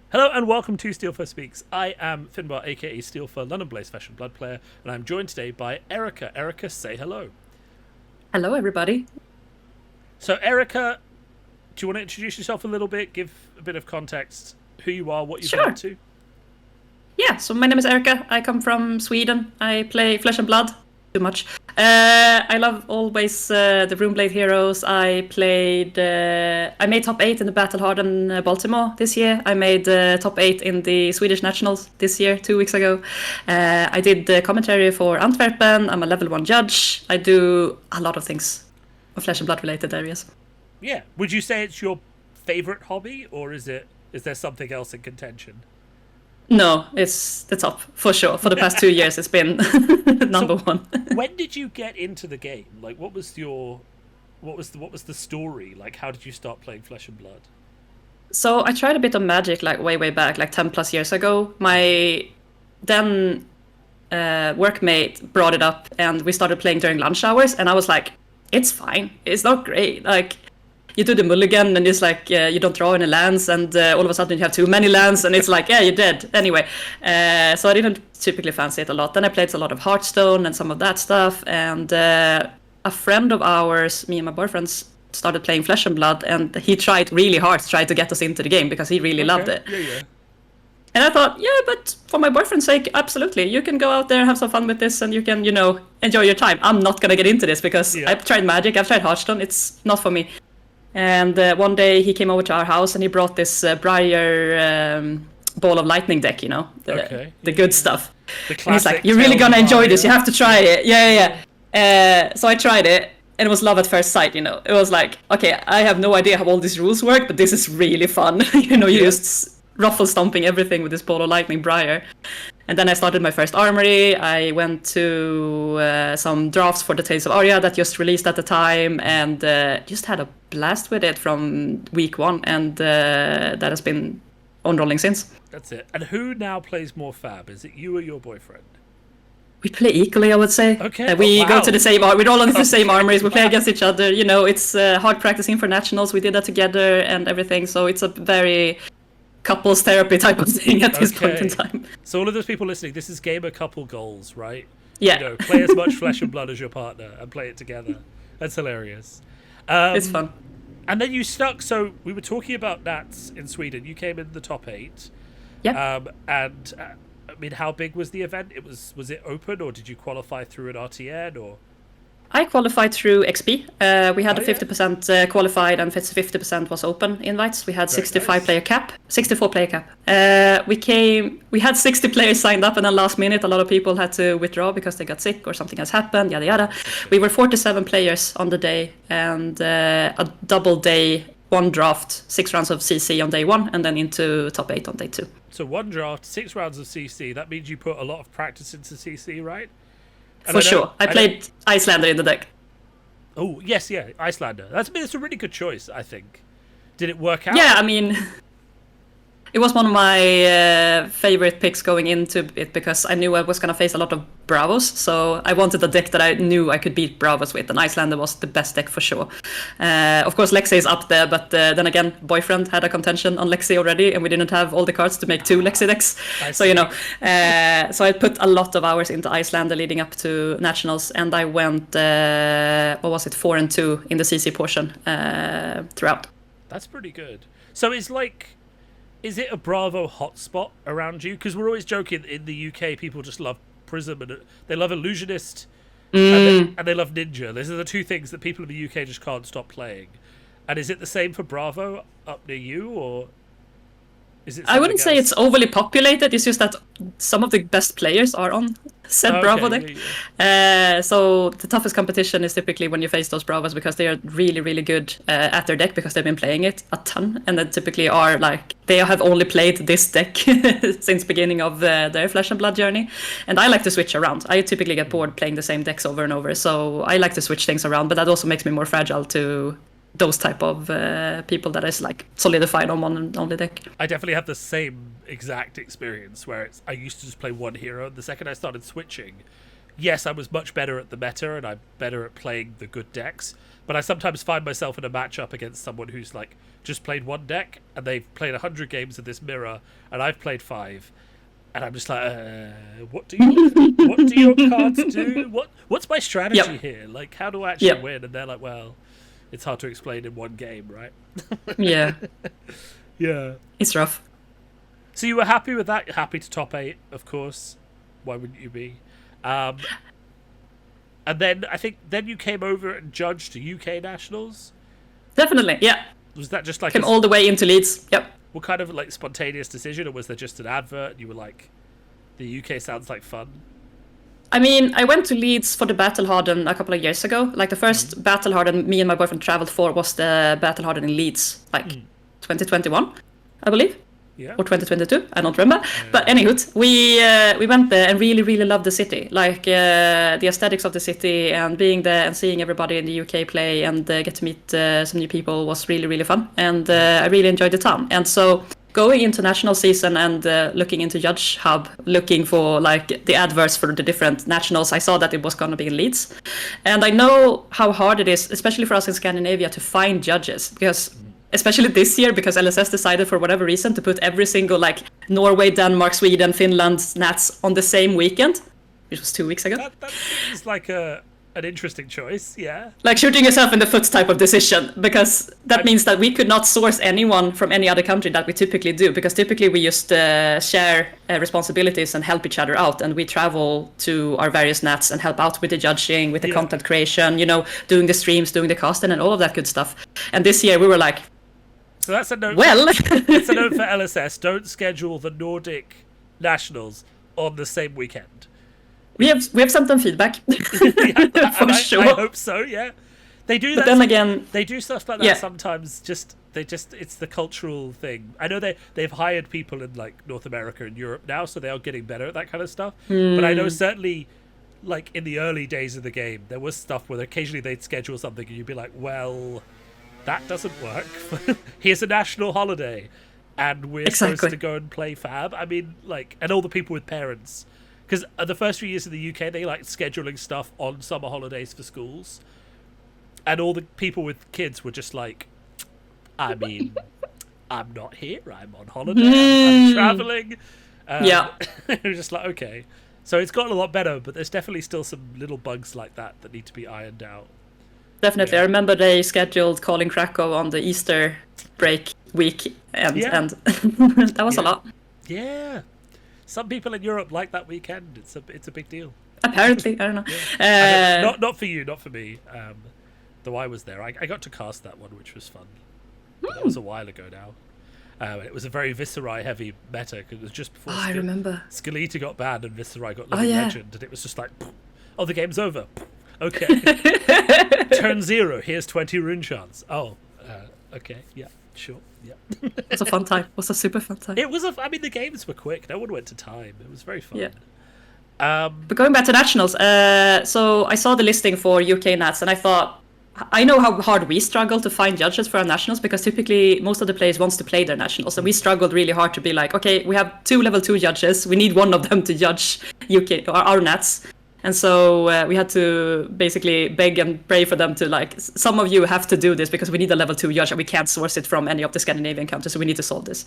Hello and welcome to Steelfur Speaks. I am Finbar, aka Steelfur, London Blaze Fashion Blood Player, and I'm joined today by Erica. Erica, say hello. Hello, everybody. So, Erica, do you want to introduce yourself a little bit, give a bit of context, who you are, what you've been up Sure. to? Yeah, so my name is Erica. I come from Sweden. I play Flesh and Blood. Too much. I love always the Runeblade heroes. I made top 8 in the Battle Hardened Baltimore this year. I made top 8 in the Swedish Nationals this year, 2 weeks ago. I did the commentary for Antwerpen. I'm a level 1 judge. I do a lot of things of Flesh and Blood related areas. Yeah. Would you say it's your favorite hobby, or is there something else in contention? No, it's the top for sure. For the past 2 years, it's been number one. When did you get into the game? Like, what was the story? Like, how did you start playing Flesh and Blood? So I tried a bit of Magic like way back, like 10 plus years ago. My then workmate brought it up, and we started playing during lunch hours. And I was like, "It's fine. It's not great. Like, you do the mulligan, and it's like you don't draw any lands, and all of a sudden you have too many lands, and it's like, yeah, you're dead." Anyway, so I didn't typically fancy it a lot. Then I played a lot of Hearthstone and some of that stuff, and a friend of ours, me and my boyfriend, started playing Flesh and Blood, and he tried really hard to try to get us into the game because he really loved it. Yeah. And I thought, yeah, but for my boyfriend's sake, absolutely. You can go out there, have some fun with this, and you can, enjoy your time. I'm not going to get into this because Yeah. I've tried Magic, I've tried Hearthstone. It's not for me. And one day he came over to our house and he brought this Briar Ball of Lightning deck, the good stuff. The And he's like, classic "You're really Tales of gonna enjoy this. Mario. You have to try it." Yeah. So I tried it, and it was love at first sight. It was like, okay, I have no idea how all these rules work, but this is really fun. You Yeah. just ruffle stomping everything with this Ball of Lightning Briar. And then I started my first armory. I went to some drafts for the Tales of Arya that just released at the time, and just had a blast with it from week one, and that has been on rolling since. That's it. And who now plays more Fab? Is it you or your boyfriend? We play equally, I would say. Okay. We Wow. go to the same we're all on the same Okay, armories. We play wow. against each other. It's hard practicing for nationals. We did that together and everything. So it's a very couples therapy type of thing at this point in Okay. time. So all of those people listening, this is gamer couple goals, right? Yeah, Play as much Flesh and Blood as your partner and play it together. That's hilarious. it's fun. And then you stuck. So we were talking about Nats in Sweden. You came in the top 8. Yeah. And I mean, how big was the event? Was it open, or did you qualify through an RTN, or? I qualified through XP. We had Oh, a yeah. 50% qualified and 50% was open invites. We had Very 65 nice. player cap, 64 player cap. We had 60 players signed up, and then last minute a lot of people had to withdraw because they got sick or something has happened, yada yada. We were 47 players on the day, and a double day, one draft, 6 rounds of CC on day 1, and then into top 8 on day 2. So one draft, 6 rounds of CC. That means you put a lot of practice into CC, right? And For I know- sure. I played Icelander in the deck. Oh yes, yeah, Icelander. It's a really good choice, I think. Did it work out? Yeah, I mean, it was one of my favorite picks going into it because I knew I was going to face a lot of Bravos. So I wanted a deck that I knew I could beat Bravos with, and Icelander was the best deck for sure. Of course, Lexi is up there, but then again, boyfriend had a contention on Lexi already, and we didn't have all the cards to make 2 Lexi decks. I So, see. so I put a lot of hours into Icelander leading up to Nationals, and I went, 4-2 in the CC portion throughout. That's pretty good. So is it a Bravo hotspot around you? Because we're always joking in the UK, people just love Prism and they love Illusionist and they love Ninja. Those are the 2 things that people in the UK just can't stop playing. And is it the same for Bravo up near you, or is it? I wouldn't say something it's overly populated. It's just that some of the best players are on said else? Bravo Okay, deck. yeah. So the toughest competition is typically when you face those Bravos because they are really, really good at their deck because they've been playing it a ton, and they typically are like they have only played this deck since beginning of their Flesh and Blood journey. And I like to switch around. I typically get bored playing the same decks over and over, so I like to switch things around. But that also makes me more fragile to those type of people that is like solidified on one and only deck. I definitely have the same exact experience where I used to just play one hero, and the second I started switching, yes, I was much better at the meta and I'm better at playing the good decks, but I sometimes find myself in a matchup against someone who's like just played one deck and they've played 100 games of this mirror and I've played 5, and I'm just like, what do your cards do? What's my strategy here? Like, how do I actually win? And they're like, well, it's hard to explain in one game, right? Yeah. Yeah. It's rough. So you were happy with that? You're happy to top 8, of course. Why wouldn't you be? And then I think then you came over and judged UK Nationals. Definitely, yeah. Was that just like came all the way into Leeds? Yep. What kind of like spontaneous decision, or was there just an advert and you were like, the UK sounds like fun? I mean, I went to Leeds for the Battle Harden a couple of years ago. Like the first Battle Harden me and my boyfriend traveled for was the Battle Harden in Leeds, like 2021, I believe. Yeah. Or 2022, I don't remember. But anywho, we went there and really, really loved the city. Like the aesthetics of the city and being there and seeing everybody in the UK play and get to meet some new people was really, really fun. And I really enjoyed the town. And so going into national season and looking into Judge Hub, looking for like the adverts for the different nationals, I saw that it was going to be in Leeds. And I know how hard it is, especially for us in Scandinavia, to find judges, because especially this year, because LSS decided for whatever reason to put every single like Norway, Denmark, Sweden, Finland Nats on the same weekend, which was 2 weeks ago. That seems like an interesting choice, yeah. Like shooting yourself in the foot type of decision, because that means that we could not source anyone from any other country that we typically do, because typically we just share responsibilities and help each other out, and we travel to our various nats and help out with the judging, with the content creation, you know, doing the streams, doing the casting and all of that good stuff. And this year we were like, so that's a note. Well, that's a note for LSS. Don't schedule the Nordic Nationals on the same weekend. We have sent them feedback. For sure. I hope so. Yeah, they do. But then again, they do stuff like that sometimes. It's the cultural thing. I know they've hired people in like North America and Europe now, so they are getting better at that kind of stuff. But I know certainly, like in the early days of the game, there was stuff where occasionally they'd schedule something and you'd be like, well, that doesn't work. Here's a national holiday, and we're supposed to go and play Fab. I mean, like, and all the people with parents, because the first few years in the UK, they liked scheduling stuff on summer holidays for schools, and all the people with kids were just like, I mean, I'm not here. I'm on holiday. I'm traveling. It was just like, okay. So it's gotten a lot better, but there's definitely still some little bugs like that need to be ironed out. Definitely. Yeah. I remember they scheduled Calling Krakow on the Easter break week, and that was a lot. Yeah. Some people in Europe like that weekend. It's a big deal. Apparently, I don't know. Yeah. Not for you, not for me. Though I was there. I got to cast that one, which was fun. But that was a while ago now. It was a very Viserai heavy meta, because it was just before I remember. Skeleta got banned and Viserai got Living Legend, and it was just like, oh, the game's over. Okay. Turn 0. Here's 20 rune chance. Oh, okay. Yeah, sure. Yeah. It was a fun time. It was a super fun time. It was I mean, the games were quick. No one went to time. It was very fun. Yeah. But going back to nationals, so I saw the listing for UK Nats, and I thought, I know how hard we struggle to find judges for our nationals, because typically most of the players wants to play their nationals, and we struggled really hard to be like, okay, we have 2 level 2 judges. We need one of them to judge UK or our Nats. And so we had to basically beg and pray for them to, like, some of you have to do this because we need a level 2 judge and we can't source it from any of the Scandinavian countries, so we need to solve this.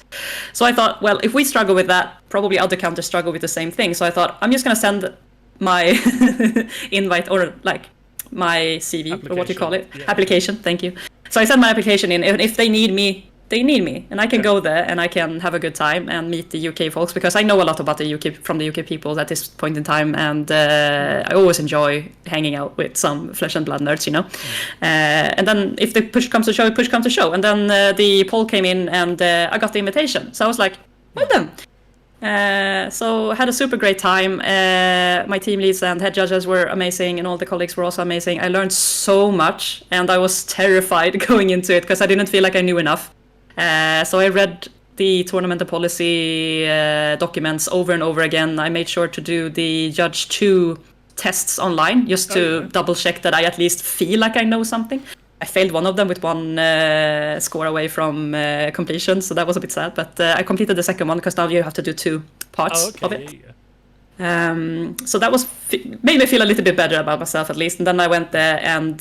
So I thought, well, if we struggle with that, probably other countries struggle with the same thing. So I thought, I'm just going to send my invite, or like my CV, or what you call it, application, thank you. So I sent my application in, and if they need me, they need me, and I can go there and I can have a good time and meet the UK folks, because I know a lot about the UK from the UK people at this point in time, and I always enjoy hanging out with some flesh and blood nerds, you know. And then if the push comes to shove, push comes to shove, and then the poll came in and I got the invitation, so I was like, well done. So I had a super great time. My team leads and head judges were amazing, and all the colleagues were also amazing. I learned so much, and I was terrified going into it because I didn't feel like I knew enough. So I read the tournament and policy documents over and over again. I made sure to do the Judge 2 tests online just to double check that I at least feel like I know something. I failed one of them with 1 score away from completion, so that was a bit sad. But I completed the second one because now you have to do 2 parts of it. So that was made me feel a little bit better about myself at least. And then I went there and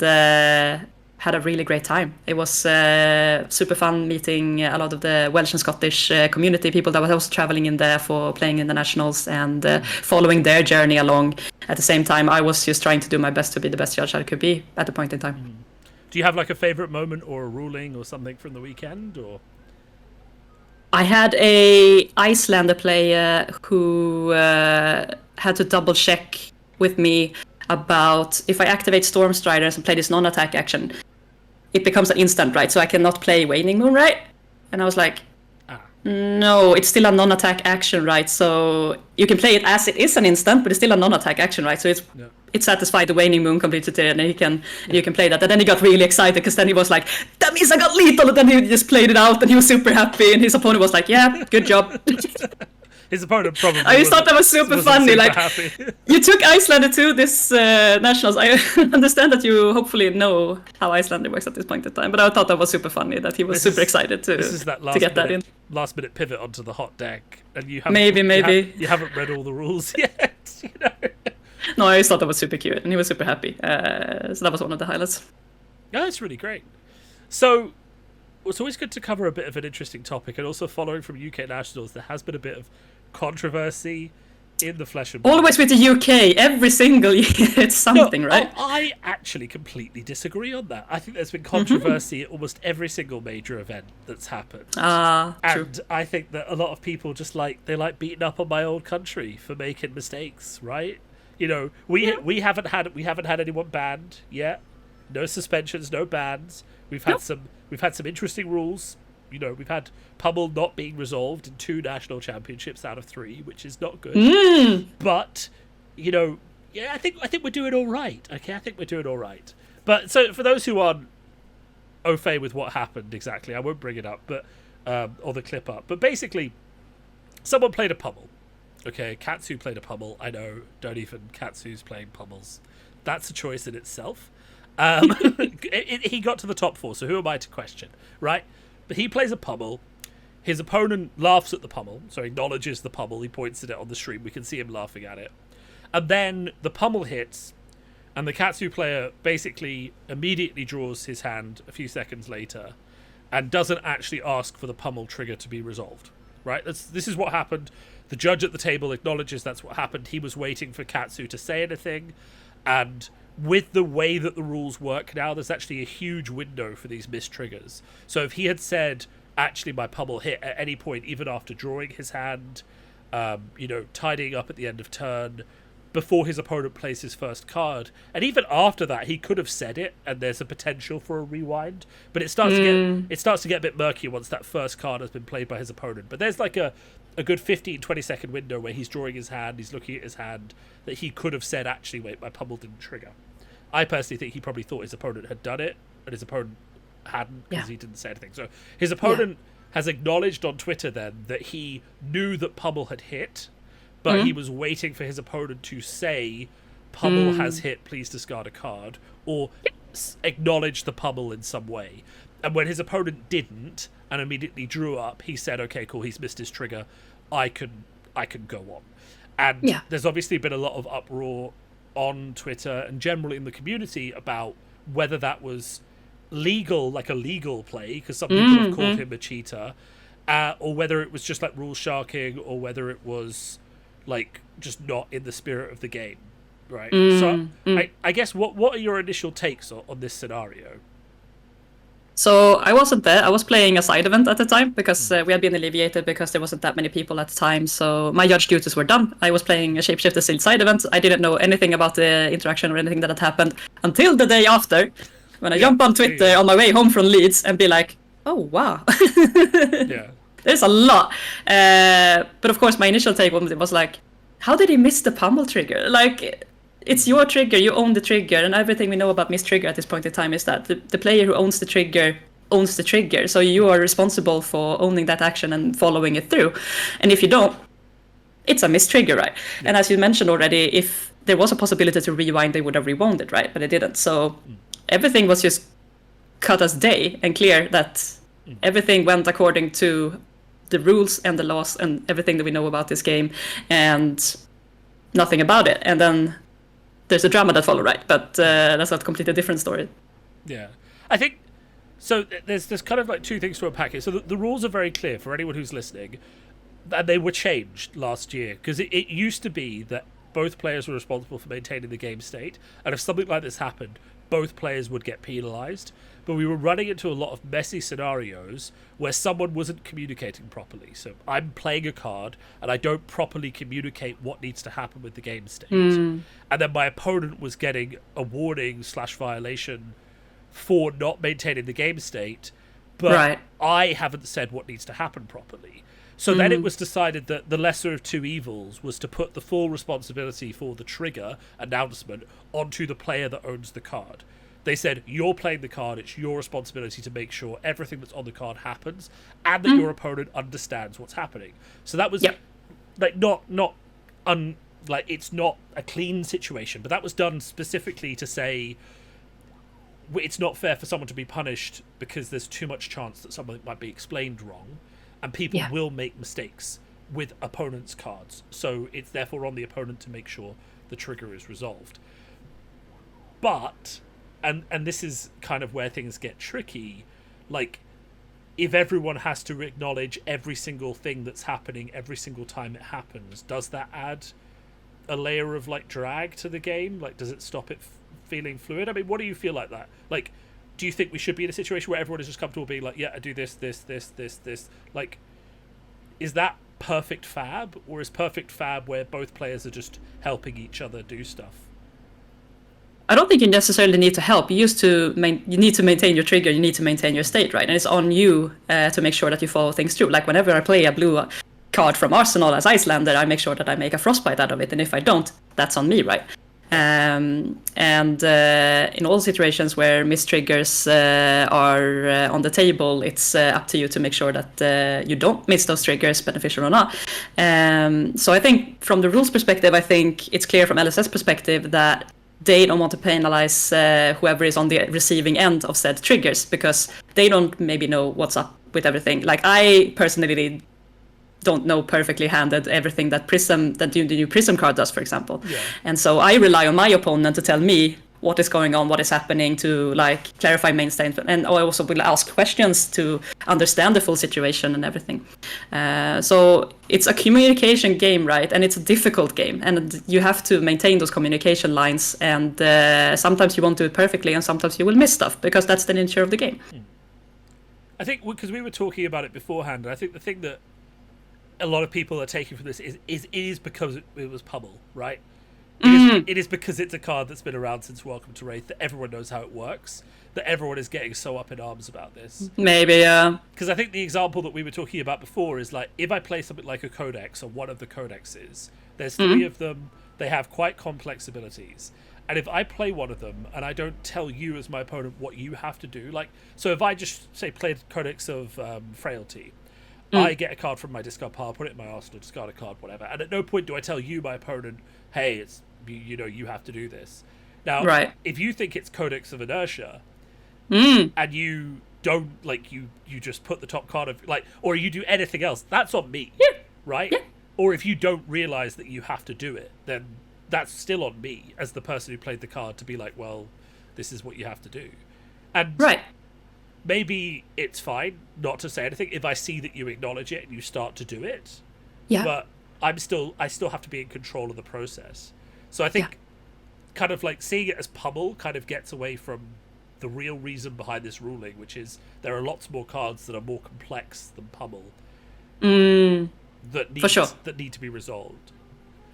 had a really great time. It was super fun meeting a lot of the Welsh and Scottish community people that was also traveling in there for playing in the nationals and following their journey along. At the same time, I was just trying to do my best to be the best judge I could be at the point in time. Do you have like a favorite moment or a ruling or something from the weekend, or? I had a Icelander player who had to double check with me about if I activate Storm Striders and play this non-attack action, it becomes an instant, right? So I cannot play Waning Moon, right? And I was like, no, it's still a non-attack action, right? So you can play it as it is an instant, but it's still a non-attack action, right? So it satisfied the Waning Moon completely, and you can play that. And then he got really excited because then he was like, that means I got lethal, and then he just played it out and he was super happy, and his opponent was like, yeah, good job. His opponent probably. I just thought that was super funny. Super like, happy. You took Icelander to this nationals. I understand that you hopefully know how Icelander works at this point in time, but I thought that was super funny that he was super excited to get that in. Last minute pivot onto the hot deck, and you haven't maybe you haven't read all the rules yet. You know. No, I just thought that was super cute, and he was super happy. So that was one of the highlights. Yeah, that's really great. So it's always good to cover a bit of an interesting topic, and also following from UK Nationals, there has been a bit of controversy in the Flesh and Blood. Always with the UK, every single year it's something, right? I actually completely disagree on that. I think there's been controversy at almost every single major event that's happened. And true. I think that a lot of people just they like beating up on my old country for making mistakes, right? You know, we haven't had anyone banned yet. No suspensions, no bans. We've had some interesting rules. You know, we've had Pummel not being resolved in 2 national championships out of 3, which is not good. But, you know, yeah, I think we're doing all right. Okay, I think we're doing all right. But so for those who aren't au fait with what happened exactly, I won't bring it up, but or the clip up. But basically, someone played a Pummel. Okay, Katsu played a Pummel. I know, don't even Katsu's playing Pummels. That's a choice in itself. He got to the top 4, so who am I to question, right? But he plays a Pummel. His opponent laughs at the Pummel, so acknowledges the Pummel. He points at it on the stream. We can see him laughing at it. And then the Pummel hits, and the Katsu player basically immediately draws his hand a few seconds later and doesn't actually ask for the Pummel trigger to be resolved. Right? This is what happened. The judge at the table acknowledges that's what happened. He was waiting for Katsu to say anything, and with the way that the rules work now, there's actually a huge window for these missed triggers. So if he had said, actually my Pummel hit at any point, even after drawing his hand, you know, tidying up at the end of turn, before his opponent plays his first card, and even after that, he could have said it, and there's a potential for a rewind. But it starts to get a bit murky once that first card has been played by his opponent. But there's like a good 15-20 second window where he's drawing his hand, he's looking at his hand, that he could have said, actually, wait, my Pummel didn't trigger. I personally think he probably thought his opponent had done it, and his opponent hadn't because he didn't say anything. So his opponent has acknowledged on Twitter then that he knew that Pummel had hit, but he was waiting for his opponent to say, Pummel has hit, please discard a card, or acknowledge the Pummel in some way. And when his opponent didn't, and immediately drew up, he said, okay, cool, he's missed his trigger, I can go on. And there's obviously been a lot of uproar on Twitter and generally in the community about whether that was legal, like a legal play, because some people have called him a cheater, or whether it was just like rule sharking, or whether it was like just not in the spirit of the game, right? So I guess what are your initial takes on this scenario? So I wasn't there. I was playing a side event at the time because we had been alleviated because there wasn't that many people at the time. So my judge duties were done. I was playing a Shapeshifter Sealed side event. I didn't know anything about the interaction or anything that had happened until the day after, when I jump on Twitter on my way home from Leeds and be like, oh, wow. There's a lot. But of course, my initial take was like, how did he miss the Pummel trigger? Like, it's your trigger, you own the trigger, and everything we know about miss trigger at this point in time is that the player who owns the trigger, so you are responsible for owning that action and following it through. And if you don't, it's a miss trigger, right? And as you mentioned already, if there was a possibility to rewind, they would have rewound it, right? But it didn't. So everything was just cut as day and clear that everything went according to the rules and the laws and everything that we know about this game. And nothing about it, and then there's a drama that follows, right? But that's a completely different story. Yeah, I think so. There's kind of like two things to unpack here. So the rules are very clear for anyone who's listening, and they were changed last year because it used to be that both players were responsible for maintaining the game state, and if something like this happened, both players would get penalised. But we were running into a lot of messy scenarios where someone wasn't communicating properly. So I'm playing a card and I don't properly communicate what needs to happen with the game state. And then my opponent was getting a warning / violation for not maintaining the game state, but I haven't said what needs to happen properly. So then it was decided that the lesser of two evils was to put the full responsibility for the trigger announcement onto the player that owns the card. They said, you're playing the card, it's your responsibility to make sure everything that's on the card happens and that your opponent understands what's happening. So that was like like it's not a clean situation, but that was done specifically to say it's not fair for someone to be punished because there's too much chance that something might be explained wrong, and people will make mistakes with opponents' cards. So it's therefore on the opponent to make sure the trigger is resolved. But and this is kind of where things get tricky, like if everyone has to acknowledge every single thing that's happening every single time it happens, does that add a layer of like drag to the game? Like, does it stop it feeling fluid? I mean, what do you feel like that? Like, do you think we should be in a situation where everyone is just comfortable being like, yeah, I do this, like, is that perfect fab, or is perfect fab where both players are just helping each other do stuff? I don't think you necessarily need to help. You need to maintain your trigger. You need to maintain your state, right? And it's on you to make sure that you follow things through. Like whenever I play a blue card from Arsenal as Icelander, I make sure that I make a frostbite out of it. And if I don't, that's on me, right? And in all situations where mistriggers are on the table, it's up to you to make sure that you don't miss those triggers, beneficial or not. So I think from the rules perspective, I think it's clear from LSS perspective that they don't want to penalize whoever is on the receiving end of said triggers, because they don't maybe know what's up with everything. Like I personally don't know perfectly handed everything that the new Prism card does, for example. And so I rely on my opponent to tell me what is going on, what is happening, to like clarify main statement, and I also will ask questions to understand the full situation and everything. So it's a communication game, right? And it's a difficult game, and you have to maintain those communication lines, and sometimes you won't do it perfectly, and sometimes you will miss stuff, because that's the nature of the game. I think because we were talking about it beforehand, I think the thing that a lot of people are taking from this is because it was Pummel, right? It is because it's a card that's been around since Welcome to Wraith, that everyone knows how it works, that everyone is getting so up in arms about this. Maybe, yeah. Because I think the example that we were talking about before is like, if I play something like a Codex or one of the Codexes, there's 3 of them, they have quite complex abilities. And if I play one of them and I don't tell you as my opponent what you have to do, like, so if I just, say, played Codex of Frailty, I get a card from my discard pile, put it in my arsenal, discard a card, whatever. And at no point do I tell you, my opponent, hey, it's you have to do this. Now, if you think it's Codex of Inertia, and you don't, like, you just put the top card of, like, or you do anything else, that's on me, right? Or if you don't realize that you have to do it, then that's still on me as the person who played the card to be like, well, this is what you have to do. And maybe it's fine not to say anything if I see that you acknowledge it and you start to do it. But I still have to be in control of the process. So I think kind of like seeing it as Pummel kind of gets away from the real reason behind this ruling, which is there are lots more cards that are more complex than Pummel that need to be resolved.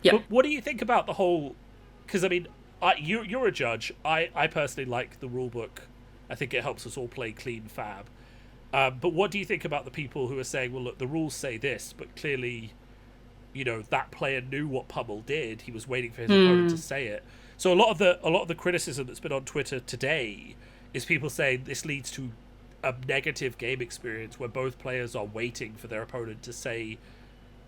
But what do you think about the whole... Because, I mean, you're a judge. I personally like the rulebook. I think it helps us all play clean fab. But what do you think about the people who are saying, well, look, the rules say this, but clearly... that player knew what Pummel did. He was waiting for his opponent to say it. So a lot of the criticism that's been on Twitter today is people saying this leads to a negative game experience where both players are waiting for their opponent to say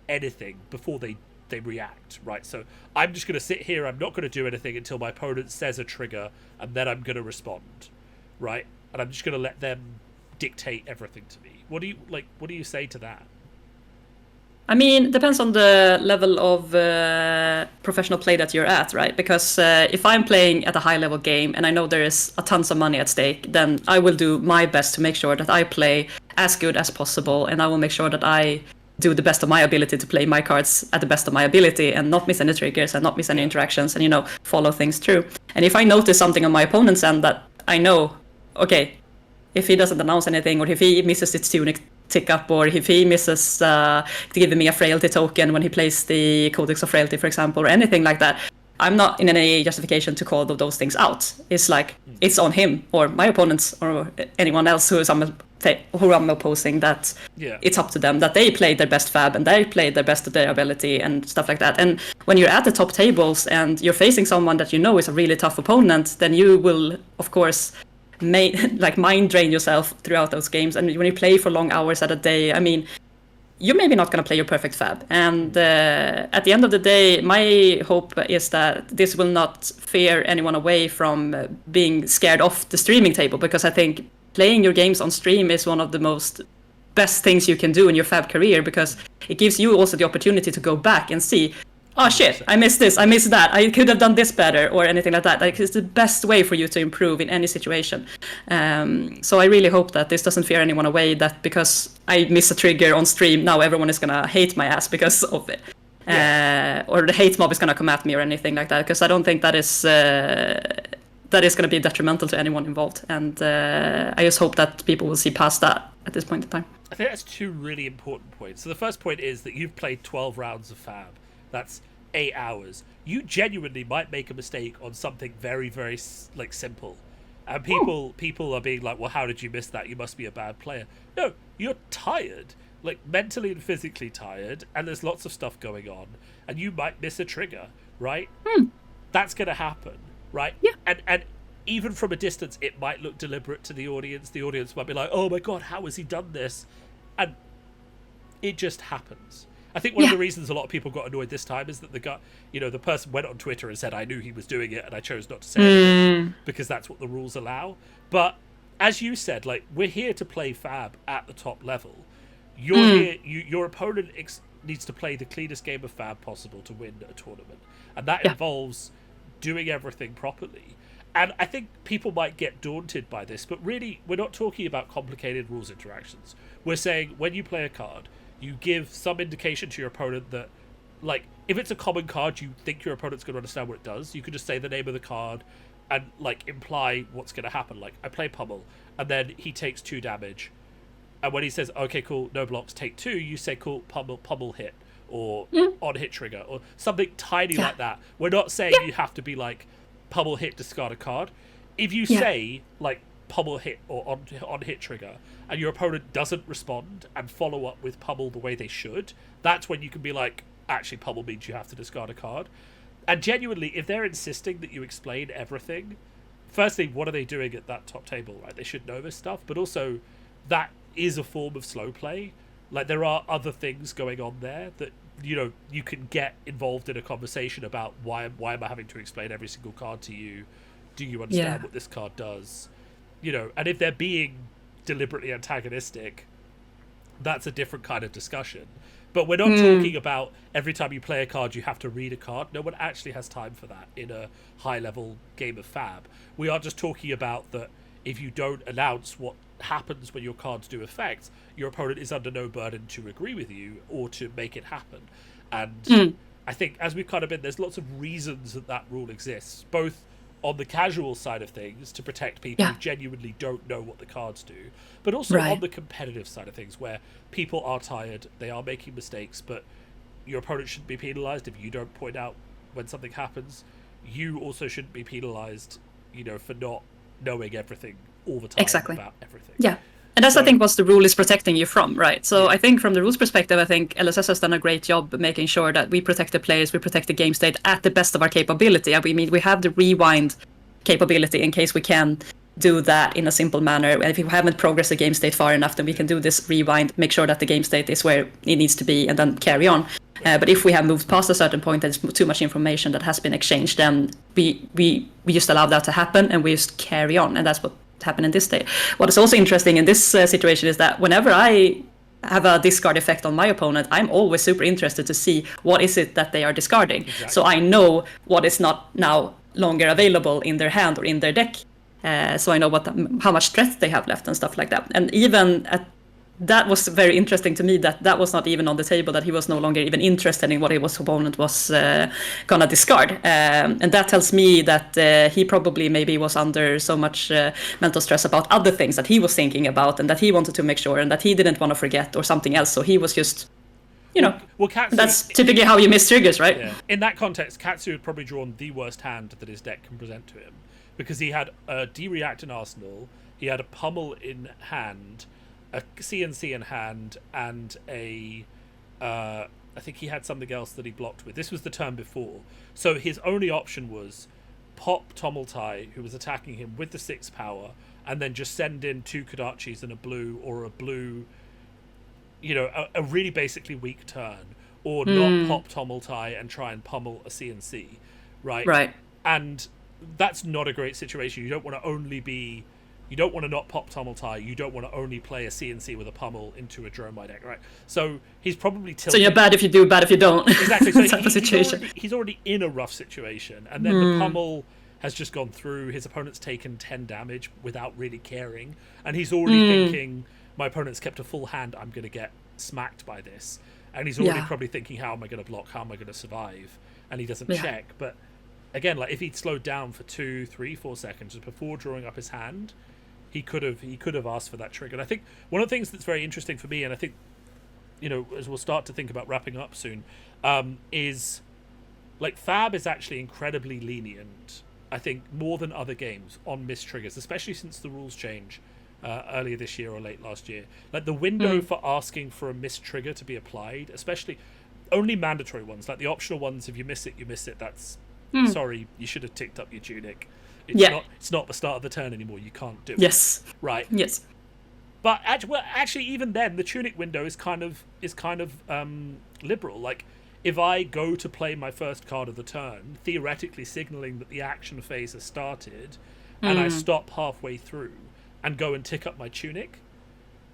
anything before they react, right? So I'm just going to sit here. I'm not going to do anything until my opponent says a trigger, and then I'm going to respond, right? And I'm just going to let them dictate everything to me. What do you say to that? I mean, depends on the level of professional play that you're at, right? Because if I'm playing at a high level game and I know there is a tons of money at stake, then I will do my best to make sure that I play as good as possible, and I will make sure that I do the best of my ability to play my cards at the best of my ability and not miss any triggers and not miss any interactions and, follow things through. And if I notice something on my opponent's end that I know, okay, if he doesn't announce anything, or if he misses its tunic tick up, or if he misses giving me a frailty token when he plays the Codex of Frailty, for example, or anything like that, I'm not in any justification to call those things out. It's like, it's on him or my opponents or anyone else who I'm opposing, that it's up to them, that they played their best fab and they played their best of their ability and stuff like that. And when you're at the top tables and you're facing someone that you know is a really tough opponent, then you will, of course, mind drain yourself throughout those games. And when you play for long hours at a day, I mean, you're maybe not going to play your perfect fab. And at the end of the day, my hope is that this will not fear anyone away from being scared off the streaming table, because I think playing your games on stream is one of the most best things you can do in your fab career, because it gives you also the opportunity to go back and see, oh shit, I missed this, I missed that, I could have done this better, or anything like that. Like, it's the best way for you to improve in any situation. So I really hope that this doesn't fear anyone away, that because I miss a trigger on stream, now everyone is gonna hate my ass because of it. Or the hate mob is gonna come at me or anything like that, because I don't think that is going to be detrimental to anyone involved. And I just hope that people will see past that at this point in time. I think that's two really important points. So the first point is that you've played 12 rounds of fab. That's 8 hours. You genuinely might make a mistake on something very, very simple. And people are being like, well, how did you miss that? You must be a bad player. No, you're tired. Like, mentally and physically tired, and there's lots of stuff going on, and you might miss a trigger, right? That's going to happen. Right? Yeah. And even from a distance, it might look deliberate to the audience. The audience might be like, oh my god, how has he done this? And it just happens. I think one of the reasons a lot of people got annoyed this time is that the person went on Twitter and said, I knew he was doing it and I chose not to say anything because that's what the rules allow. But as you said, like, we're here to play fab at the top level. You're here, your opponent needs to play the cleanest game of fab possible to win a tournament. And that involves doing everything properly. And I think people might get daunted by this, but really, we're not talking about complicated rules interactions. We're saying when you play a card, you give some indication to your opponent that, like, if it's a common card, you think your opponent's going to understand what it does. You can just say the name of the card and, like, imply what's going to happen. Like, I play Pummel, and then he takes 2 damage. And when he says, okay, cool, no blocks, take 2, you say, cool, Pummel hit. Or on hit trigger, or something tiny like that. We're not saying you have to be like, Pummel hit, discard a card. If you say, like, Pummel hit or on hit trigger, and your opponent doesn't respond and follow up with Pummel the way they should, that's when you can be like, actually, Pummel means you have to discard a card. And genuinely, if they're insisting that you explain everything, firstly, what are they doing at that top table? Right? They should know this stuff, but also that is a form of slow play. Like, there are other things going on there that, you can get involved in a conversation about why am I having to explain every single card to you? Do you understand what this card does? And if they're being deliberately antagonistic, that's a different kind of discussion. But we're not talking about every time you play a card, you have to read a card. No one actually has time for that in a high-level game of fab. We are just talking about that if you don't announce what happens when your cards do effect, your opponent is under no burden to agree with you or to make it happen. And I think, as we've kind of been, there's lots of reasons that rule exists, both on the casual side of things to protect people who genuinely don't know what the cards do, but also on the competitive side of things where people are tired, they are making mistakes, but your opponent shouldn't be penalized if you don't point out when something happens. You also shouldn't be penalized, for not knowing everything all the time about everything. Yeah. And that's, I think, what the rule is protecting you from, right? So I think from the rules perspective, I think LSS has done a great job making sure that we protect the players, we protect the game state at the best of our capability. I mean, we have the rewind capability in case we can do that in a simple manner. And if we haven't progressed the game state far enough, then we can do this rewind, make sure that the game state is where it needs to be, and then carry on. But if we have moved past a certain point, there's too much information that has been exchanged, then we just allow that to happen, and we just carry on. And that's what happened in this state. What is also interesting in this situation is that whenever I have a discard effect on my opponent, I'm always super interested to see what is it that they are discarding. Exactly. So I know what is not now longer available in their hand or in their deck. So I know how much threat they have left and stuff like that. And even that was very interesting to me, that was not even on the table, that he was no longer even interested in what his opponent was gonna discard. And that tells me that he probably maybe was under so much mental stress about other things that he was thinking about and that he wanted to make sure and that he didn't want to forget or something else. So he was just, Katsu, that's typically how you miss triggers, right? Yeah. In that context, Katsu had probably drawn the worst hand that his deck can present to him, because he had a D-React in Arsenal, he had a Pummel in hand, a CNC in hand, and I think he had something else that he blocked with. This was the turn before. So his only option was pop Tommeltai, who was attacking him with the 6 power, and then just send in 2 Kodachis and a blue, or a blue, a really basically weak turn, or not pop Tommeltai and try and pummel a CNC, right? Right. And that's not a great situation. You don't want to not pop Tommeltai. You don't want to only play a CNC with a pummel into a Dromai deck, right? So he's probably tilted. So you're bad if you do, bad if you don't. Exactly. So type of situation. He's already in a rough situation, and then the pummel has just gone through. His opponent's taken 10 damage without really caring, and he's already thinking, my opponent's kept a full hand, I'm going to get smacked by this. And he's already probably thinking, how am I going to block? How am I going to survive? And he doesn't check. But again, like, if he'd slowed down for 2, 3, 4 seconds before drawing up his hand, he could have asked for that trigger. And I think one of the things that's very interesting for me, and I think, as we'll start to think about wrapping up soon, is like Fab is actually incredibly lenient, I think, more than other games on missed triggers, especially since the rules change earlier this year or late last year. Like, the window for asking for a missed trigger to be applied, especially only mandatory ones, like the optional ones, if you miss it, you miss it. That's sorry, you should have ticked up your tunic. It's not the start of the turn anymore. You can't do it. Yes. Right. Yes. But actually, even then, the tunic window is kind of liberal. Like, if I go to play my first card of the turn, theoretically signaling that the action phase has started, and I stop halfway through and go and tick up my tunic,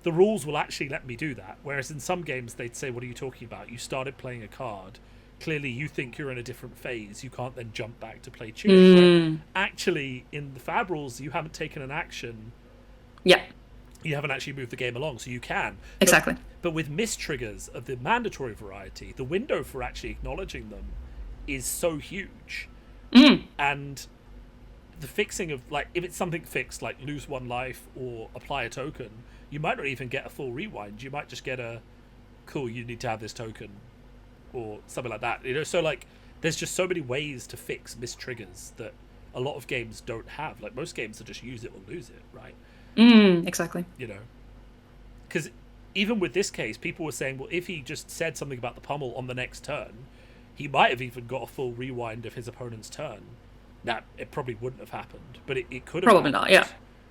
the rules will actually let me do that. Whereas in some games, they'd say, what are you talking about? You started playing a card. Clearly, you think you're in a different phase. You can't then jump back to play tunic. Actually, in the Fab rules, you haven't taken an action. Yeah. You haven't actually moved the game along, so you can. Exactly. But with missed triggers of the mandatory variety, the window for actually acknowledging them is so huge. And the fixing of, like, if it's something fixed, like lose 1 life or apply a token, you might not even get a full rewind. You might just get a, cool, you need to have this token, or something like that. So, like, there's just so many ways to fix missed triggers that a lot of games don't have. Like, most games are just use it or lose it, right? Exactly. Because even with this case, people were saying, well, if he just said something about the pummel on the next turn, he might have even got a full rewind of his opponent's turn. Now, it probably wouldn't have happened, but it could have. Probably not, yeah.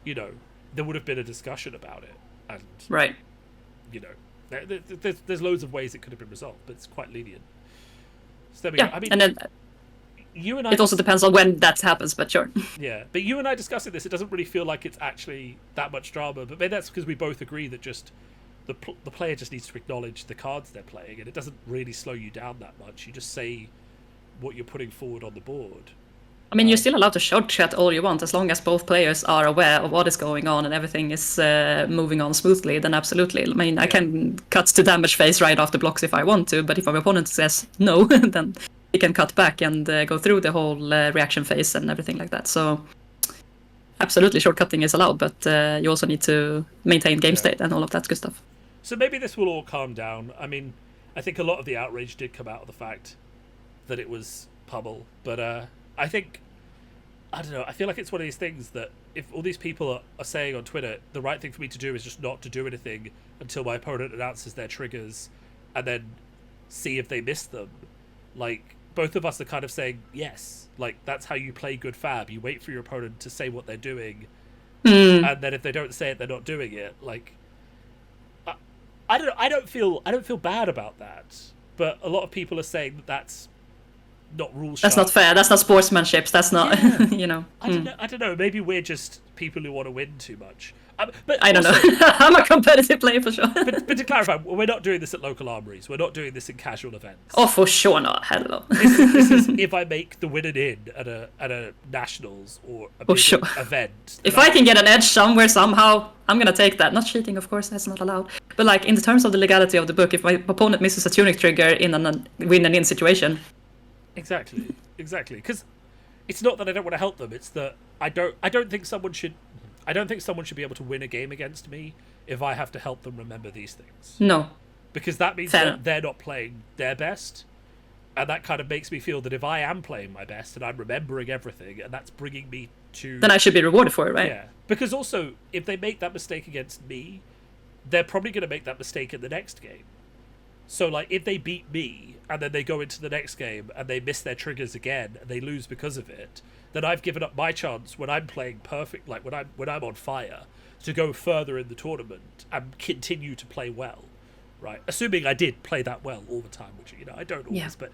There would have been a discussion about it. And, right. There's loads of ways it could have been resolved, but it's quite lenient. So I mean, and then you and I, it also depends on when that happens, but sure. Yeah, but you and I discussing this, it doesn't really feel like it's actually that much drama. But maybe that's because we both agree that just the player just needs to acknowledge the cards they're playing, and it doesn't really slow you down that much. You just say what you're putting forward on the board. I mean, you're still allowed to short chat all you want, as long as both players are aware of what is going on and everything is moving on smoothly, then absolutely. I mean, I can cut to damage phase right after blocks if I want to, but if my opponent says no, then he can cut back and go through the whole reaction phase and everything like that. So absolutely, shortcutting is allowed, but you also need to maintain game state and all of that good stuff. So maybe this will all calm down. I mean, I think a lot of the outrage did come out of the fact that it was Pummel, but I think, I don't know, I feel like it's one of these things that if all these people are saying on Twitter, the right thing for me to do is just not to do anything until my opponent announces their triggers and then see if they miss them. Like, both of us are kind of saying, yes, like, that's how you play good Fab. You wait for your opponent to say what they're doing, and then if they don't say it, they're not doing it. Like, I don't feel bad about that, but a lot of people are saying that not rules. That's not fair. That's not sportsmanship. That's not, Yeah. I don't know. Maybe we're just people who want to win too much. But I don't know. I'm a competitive player for sure. but to clarify, we're not doing this at local armories. We're not doing this in casual events. Oh, for sure not. Hello. This is if I make the win and in at a nationals or a big event. If I can get an edge somewhere somehow, I'm gonna take that. Not cheating, of course, that's not allowed. But like in terms of the legality of the book, if my opponent misses a tunic trigger in a win and in situation. Exactly. Because it's not that I don't want to help them. It's that I don't think someone should be able to win a game against me if I have to help them remember these things. No. Because that means that they're not playing their best. And that kind of makes me feel that if I am playing my best and I'm remembering everything and that's bringing me to... Then I should be rewarded for it, right? Yeah. Because also, if they make that mistake against me, they're probably going to make that mistake in the next game. So, like, if they beat me and then they go into the next game and they miss their triggers again and they lose because of it, then I've given up my chance when I'm playing perfect, like when I'm on fire, to go further in the tournament and continue to play well, right? Assuming I did play that well all the time, which, you know, I don't always, but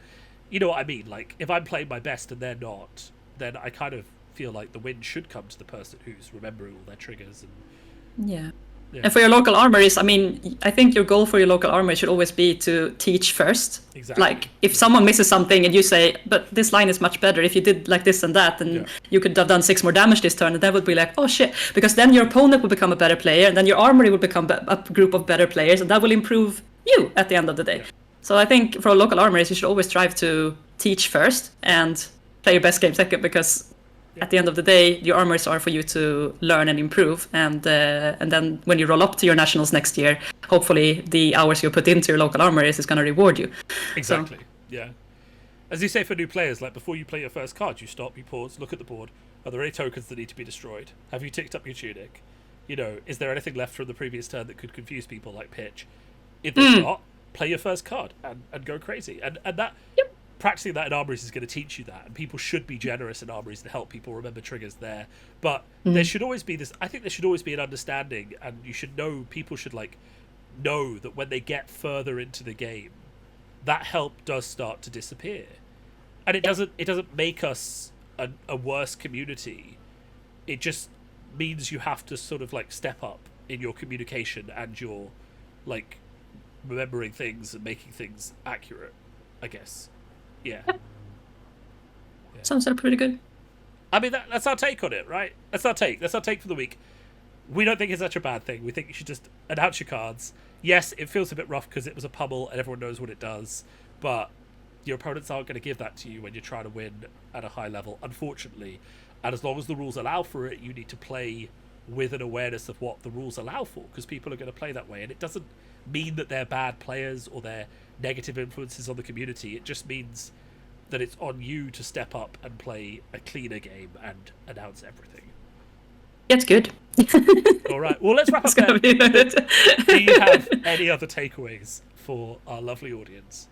you know what I mean? Like, if I'm playing my best and they're not, then I kind of feel like the win should come to the person who's remembering all their triggers. And yeah. And for your local armories, I mean, I think your goal for your local armory should always be to teach first. Exactly. Like, if someone misses something and you say, but this line is much better if you did like this and that, and you could have done 6 more damage this turn, and that would be like, oh shit. Because then your opponent will become a better player, and then your armory will become a group of better players, and that will improve you at the end of the day. Yeah. So I think for local armories, you should always strive to teach first and play your best game second, because at the end of the day, your armors are for you to learn and improve, and then when you roll up to your nationals next year, hopefully the hours you put into your local armories is going to reward you. Exactly. So, yeah. As you say for new players, like before you play your first card, you stop, you pause, look at the board. Are there any tokens that need to be destroyed? Have you ticked up your tunic? You know, is there anything left from the previous turn that could confuse people like pitch? If there's not, play your first card and go crazy. And that... Yep. Practicing that in armories is going to teach you that, and people should be generous in armories to help people remember triggers there. But there should always be this. I think there should always be an understanding, and you should know. People should like know that when they get further into the game, that help does start to disappear, and it doesn't. It doesn't make us a worse community. It just means you have to sort of like step up in your communication and your like remembering things and making things accurate, I guess. Yeah. Sounds pretty good. I mean, that's our take on it, right? That's our take. That's our take for the week. We don't think it's such a bad thing. We think you should just announce your cards. Yes, it feels a bit rough because it was a pummel and everyone knows what it does, but your opponents aren't going to give that to you when you're trying to win at a high level, unfortunately. And as long as the rules allow for it, you need to play with an awareness of what the rules allow for, because people are going to play that way. And it doesn't mean that they're bad players or they're negative influences on the community. It just means that it's on you to step up and play a cleaner game and announce everything. It's good. All right. Well, let's wrap up there. Do you have any other takeaways for our lovely audience?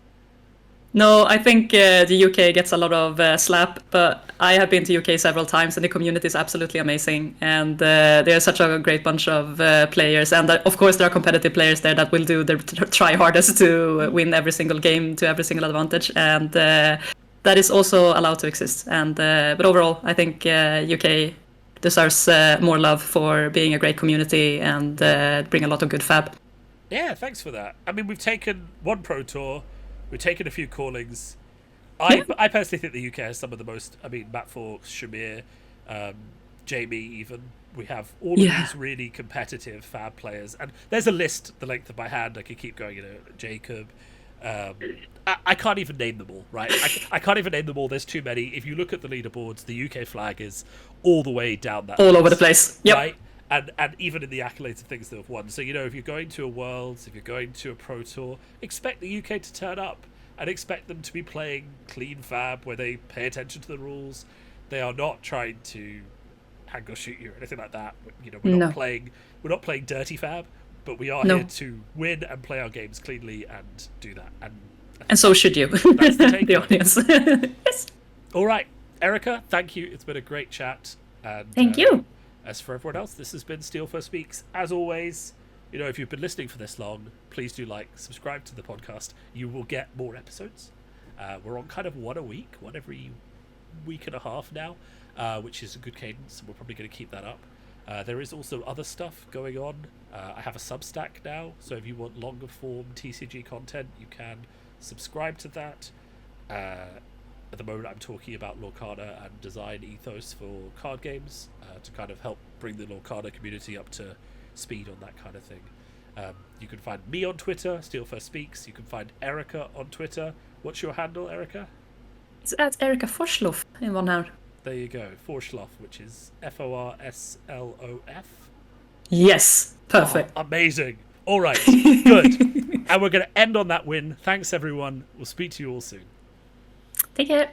No, I think the UK gets a lot of slap, but I have been to UK several times, and the community is absolutely amazing. And they're such a great bunch of players. And of course, there are competitive players there that will do their try hardest to win every single game to every single advantage. And that is also allowed to exist. And but overall, I think UK deserves more love for being a great community and bring a lot of good fab. Yeah, thanks for that. I mean, we've taken one Pro Tour. We've taken a few callings. I personally think the UK has some of the most. I mean, Matt Fawkes, Shamir, Jamie, even. We have all of these really competitive fab players, and there's a list the length of my hand. I could keep going. You know, Jacob. I can't even name them all. Right? I can't even name them all. There's too many. If you look at the leaderboards, the UK flag is all the way down that. All list, over the place. Yep. Right. And even in the accolades of things that have won. So, you know, if you're going to a Worlds, if you're going to a Pro Tour, expect the UK to turn up and expect them to be playing clean fab where they pay attention to the rules. They are not trying to hang or shoot you or anything like that. You know, we're not playing dirty fab, but we are here to win and play our games cleanly and do that. And so should you. That's the audience. Yes. All right, Erica, thank you. It's been a great chat. And, thank you. As for everyone else, this has been Steelfur Speaks. As always, you know, if you've been listening for this long, please do subscribe to the podcast. You will get more episodes. We're on kind of one every week and a half now, which is a good cadence. We're probably going to keep that up. There is also other stuff going on. I have a Substack now, so if you want longer form TCG content, you can subscribe to that. At the moment, I'm talking about Lorcana and design ethos for card games to kind of help bring the Lorcana community up to speed on that kind of thing. You can find me on Twitter, Steelfur Speaks. You can find Erica on Twitter. What's your handle, Erica? It's at Erica Forsloff in one hand. There you go, Forsloff, which is Forslof. Yes, perfect. Oh, amazing. All right, good. And we're going to end on that win. Thanks, everyone. We'll speak to you all soon. Take care.